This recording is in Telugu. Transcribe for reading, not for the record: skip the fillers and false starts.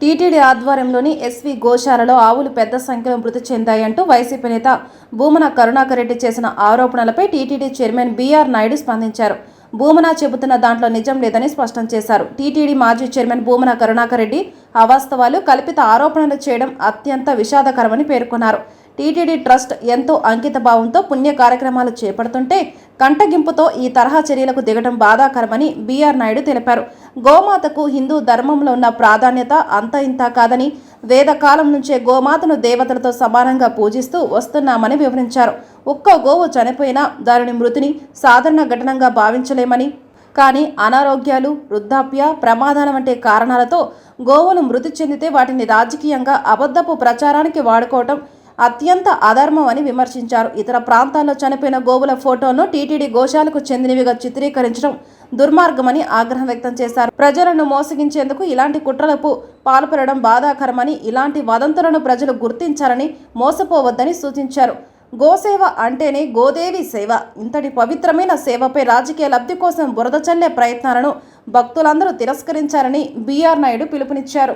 టీటీడీ ఆధ్వర్యంలోని ఎస్వి గోశాలలో ఆవులు పెద్ద సంఖ్యలో మృతి చెందాయంటూ వైసీపీ నేత భూమన కరుణాకర్ రెడ్డి చేసిన ఆరోపణలపై టీటీడీ చైర్మన్ బీఆర్ నాయుడు స్పందించారు. భూమన చెబుతున్న దాంట్లో నిజం లేదని స్పష్టం చేశారు. టీటీడీ మాజీ చైర్మన్ భూమన కరుణాకర్ రెడ్డి అవాస్తవాలు, కల్పిత ఆరోపణలు చేయడం అత్యంత విషాదకరమని పేర్కొన్నారు. టీటీడీ ట్రస్ట్ ఎంతో అంకిత భావంతో పుణ్య కార్యక్రమాలు చేపడుతుంటే కంటగింపుతో ఈ తరహా చర్యలకు దిగడం బాధాకరమని బీఆర్ నాయుడు తెలిపారు. గోమాతకు హిందూ ధర్మంలో ఉన్న ప్రాధాన్యత అంత ఇంత కాదని, వేదకాలం నుంచే గోమాతను దేవతలతో సమానంగా పూజిస్తూ వస్తున్నామని వివరించారు. ఒక్క గోవు చనిపోయినా దానిని మృతిని సాధారణ ఘటనంగా భావించలేమని, కానీ అనారోగ్యాలు, వృద్ధాప్య, ప్రమాదాల వంటి కారణాలతో గోవులు మృతి చెందితే వాటిని రాజకీయంగా అబద్ధపు ప్రచారానికి వాడుకోవటం అత్యంత అధర్మం అని విమర్శించారు. ఇతర ప్రాంతాల్లో చనిపోయిన గోవుల ఫోటోలను టీటీడీ గోశాలకు చెందినవిగా చిత్రీకరించడం దుర్మార్గమని ఆగ్రహం వ్యక్తం చేశారు. ప్రజలను మోసగించేందుకు ఇలాంటి కుట్రలకు పాల్పడడం బాధాకరమని, ఇలాంటి వదంతులను ప్రజలు గుర్తించాలని, మోసపోవద్దని సూచించారు. గోసేవ అంటేనే గోదేవి సేవ. ఇంతటి పవిత్రమైన సేవపై రాజకీయ లబ్ధి కోసం బురద చల్లే ప్రయత్నాలను భక్తులందరూ తిరస్కరించాలని బీఆర్ నాయుడు పిలుపునిచ్చారు.